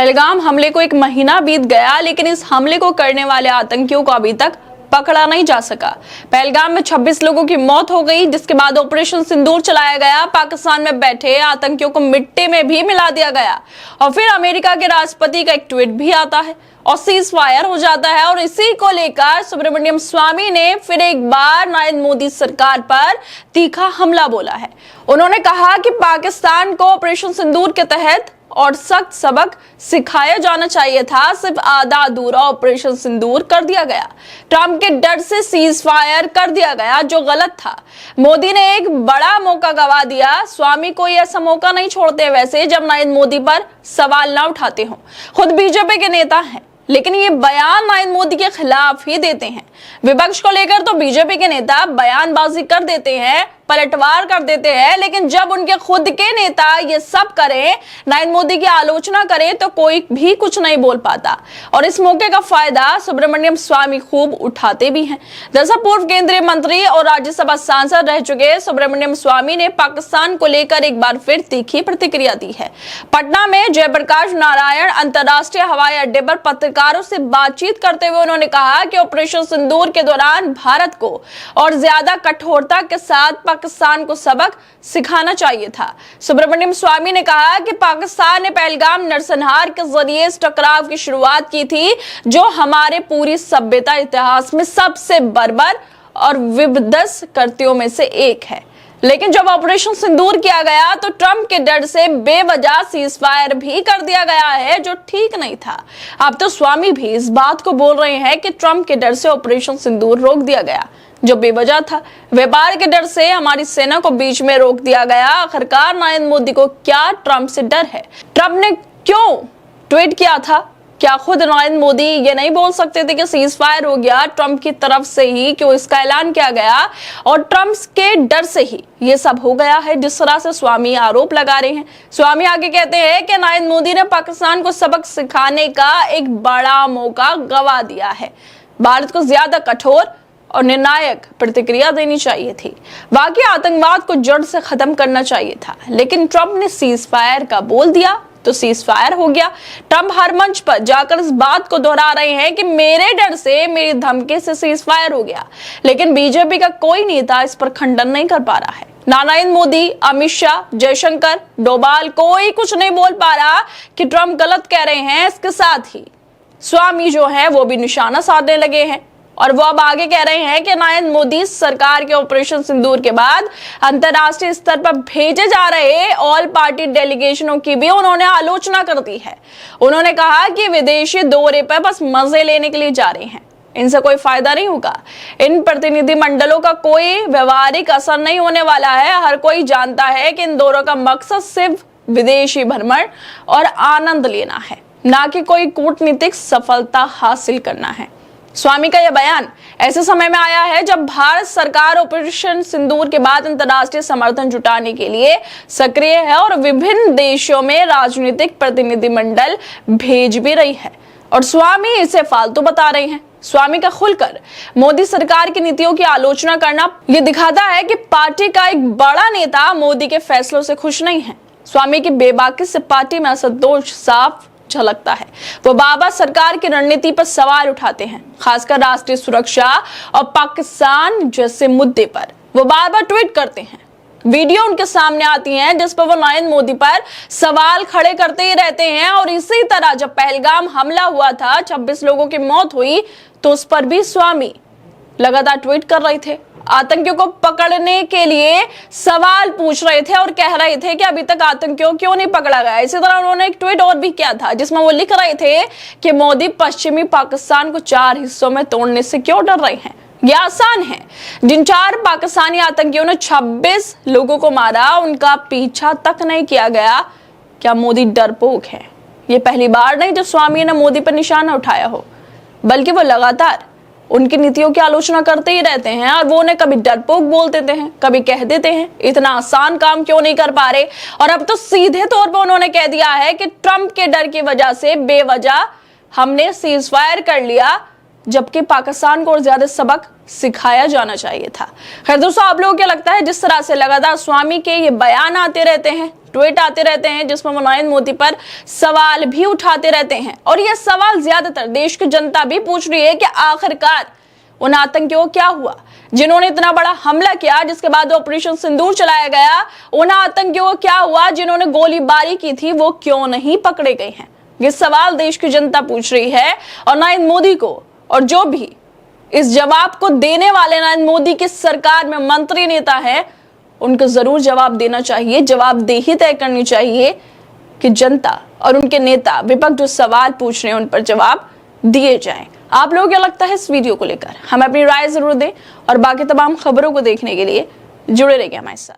पहलगाम हमले को 1 महीना बीत गया, लेकिन इस हमले को करने वाले आतंकियों को अभी तक पकड़ा नहीं जा सका। पहलगाम में 26 लोगों की मौत हो गई, जिसके बाद ऑपरेशन सिंदूर चलाया गया। पाकिस्तान में बैठे आतंकियों को मिट्टी में भी मिला दिया गया और फिर अमेरिका के राष्ट्रपति का एक ट्वीट भी आता है और सीज फायर हो जाता है। और इसी को लेकर सुब्रमण्यम स्वामी ने फिर एक बार नरेंद्र मोदी सरकार पर तीखा हमला बोला है। उन्होंने कहा कि पाकिस्तान को ऑपरेशन सिंदूर के तहत और सख्त सबक सिखाया जाना चाहिए था, सिर्फ आधा अधूरा ऑपरेशन सिंदूर कर दिया गया। ट्रंप के डर से सीज फायर कर दिया गया, जो गलत था। मोदी ने एक बड़ा मौका गवा दिया। स्वामी कोई ऐसा मौका नहीं छोड़ते वैसे जब नरेंद्र मोदी पर सवाल ना उठाते हो। खुद बीजेपी के नेता हैं, लेकिन ये बयान नरेंद्र मोदी के खिलाफ ही देते हैं। विपक्ष को लेकर तो बीजेपी के नेता बयानबाजी कर देते हैं, पलटवार कर देते हैं, लेकिन जब उनके खुद के नेता ये सब करें, नरेंद्र मोदी की आलोचना करें, तो कोई भी कुछ नहीं बोल पाता। और इस मौके का फायदा सुब्रमण्यम स्वामी खूब उठाते भी हैं। दरअसल पूर्व केंद्रीय मंत्री और राज्यसभा सांसद रह चुके सुब्रमण्यम स्वामी ने पाकिस्तान को लेकर एक बार फिर तीखी प्रतिक्रिया दी है। पटना में जयप्रकाश नारायण अंतर्राष्ट्रीय हवाई अड्डे पर पत्रकारों से बातचीत करते हुए उन्होंने कहा कि ऑपरेशन सिंदूर के दौरान भारत को और ज्यादा कठोरता के साथ पाकिस्तान को सबक सिखाना चाहिए था। सुब्रमण्यम स्वामी ने कहा कि पाकिस्तान ने पहलगाम नरसंहार के जरिए इस टकराव की शुरुआत की थी, जो हमारे पूरी सभ्यता इतिहास में सबसे बर्बर और विध्वंस कृत्यों में से एक है। लेकिन जब ऑपरेशन सिंदूर किया गया तो ट्रंप के डर से बेवजह सीज फायर भी कर दिया गया है, जो ठीक नहीं था। अब तो स्वामी भी इस बात को बोल रहे हैं कि ट्रंप के डर से ऑपरेशन सिंदूर रोक दिया गया, जो बेवजह था। व्यापार के डर से हमारी सेना को बीच में रोक दिया गया। आखिरकार नरेंद्र मोदी को क्या ट्रंप से डर है? ट्रंप ने क्यों ट्वीट किया था? क्या खुद नरेंद्र मोदी ये नहीं बोल सकते थे कि सीज फायर हो गया? ट्रंप की तरफ से ही क्यों इसका ऐलान किया गया और ट्रंप के डर से ही ये सब हो गया है, जिस तरह से स्वामी आरोप लगा रहे हैं। स्वामी आगे कहते हैं कि नरेंद्र मोदी ने पाकिस्तान को सबक सिखाने का एक बड़ा मौका गवा दिया है। भारत को ज्यादा कठोर और निर्णायक प्रतिक्रिया देनी चाहिए थी। बाकी आतंकवाद को जड़ से खत्म करना चाहिए था, लेकिन ट्रंप ने सीज फायर का बोल दिया तो सीज फायर हो गया। ट्रंप हर मंच पर जाकर इस बात को दोहरा रहे हैं कि मेरे डर से, मेरी धमकी से सीज फायर हो गया, लेकिन बीजेपी का कोई नेता इस पर खंडन नहीं कर पा रहा है। ना नरेंद्र मोदी, अमित शाह, जयशंकर, डोभाल, कोई कुछ नहीं बोल पा रहा कि ट्रंप गलत कह रहे हैं। इसके साथ ही स्वामी जो है वो भी निशाना साधने लगे हैं और वो अब आगे कह रहे हैं कि नरेंद्र मोदी सरकार के ऑपरेशन सिंदूर के बाद अंतर्राष्ट्रीय स्तर पर भेजे जा रहे ऑल पार्टी डेलीगेशनों की भी उन्होंने आलोचना कर दी है। उन्होंने कहा कि विदेशी दौरे पर बस मजे लेने के लिए जा रहे हैं, इनसे कोई फायदा नहीं होगा। इन प्रतिनिधि मंडलों का कोई व्यवहारिक असर नहीं होने वाला है। हर कोई जानता है कि इन दौरों का मकसद सिर्फ विदेशी भ्रमण और आनंद लेना है, ना कि कोई कूटनीतिक सफलता हासिल करना है। स्वामी का यह बयान ऐसे समय में आया है जब भारत सरकार ऑपरेशन सिंदूर के बाद अंतर्राष्ट्रीय समर्थन जुटाने के लिए सक्रिय है और विभिन्न देशों में राजनीतिक प्रतिनिधिमंडल भेज भी रही है, और स्वामी इसे फालतू बता रहे हैं। स्वामी का खुलकर मोदी सरकार की नीतियों की आलोचना करना यह दिखाता है कि पार्टी का एक बड़ा नेता मोदी के फैसलों से खुश नहीं है। स्वामी की बेबाकी से पार्टी में असंतोष साफ झलकता है। वो बाबा सरकार की रणनीति पर सवाल उठाते हैं, खासकर राष्ट्रीय सुरक्षा और पाकिस्तान जैसे मुद्दे पर। वो बार बार ट्वीट करते हैं, वीडियो उनके सामने आती हैं जिस पर वो नरेंद्र मोदी पर सवाल खड़े करते ही रहते हैं। और इसी तरह जब पहलगाम हमला हुआ था, 26 लोगों की मौत हुई, तो उस पर भी स्वामी लगातार ट्वीट कर रहे थे। आतंकियों को पकड़ने के लिए सवाल पूछ रहे थे और कह रहे थे कि अभी तक आतंकियों क्यों नहीं पकड़ा गया। इसी तरह उन्होंने एक ट्वीट और भी किया था जिसमें वो लिख रहे थे कि मोदी पश्चिमी पाकिस्तान को 4 हिस्सों में तोड़ने से क्यों डर रहे हैं। यह आसान है। जिन 4 पाकिस्तानी आतंकियों ने 26 लोगों को मारा, उनका पीछा तक नहीं किया गया। क्या मोदी डरपोक है? ये पहली बार नहीं जब स्वामी ने मोदी पर निशाना उठाया हो, बल्कि वो लगातार उनकी नीतियों की आलोचना करते ही रहते हैं और वो उन्हें कभी डरपोक बोल देते हैं, कभी कह देते हैं इतना आसान काम क्यों नहीं कर पा रहे। और अब तो सीधे तौर पर उन्होंने कह दिया है कि ट्रंप के डर की वजह से बेवजह हमने सीज फायर कर लिया जबकि पाकिस्तान को और ज्यादा सबक सिखाया जाना चाहिए था। खैर दोस्तों, आप लोगों को क्या लगता है, जिस तरह से लगातार स्वामी के ये बयान आते रहते हैं, ट्वीट आते रहते हैं जिसमें वो नरेंद्र मोदी पर सवाल भी उठाते रहते हैं, और ये सवाल ज्यादातर देश की जनता भी पूछ रही है कि आखिरकार उन आतंकियों को क्या हुआ जिन्होंने इतना बड़ा हमला किया, जिसके बाद ऑपरेशन सिंदूर चलाया गया। उन आतंकियों को क्या हुआ जिन्होंने गोलीबारी की थी, वो क्यों नहीं पकड़े गए हैं? ये सवाल देश की जनता पूछ रही है, और नरेंद्र मोदी को और जो भी इस जवाब को देने वाले नरेंद्र मोदी की सरकार में मंत्री नेता है, उनको जरूर जवाब देना चाहिए, जवाबदेही तय करनी चाहिए कि जनता और उनके नेता विपक्ष जो सवाल पूछ रहे हैं उन पर जवाब दिए जाएं। आप लोगों को क्या लगता है इस वीडियो को लेकर? हमें अपनी राय जरूर दें, और बाकी तमाम खबरों को देखने के लिए जुड़े रहिए हमारे साथ।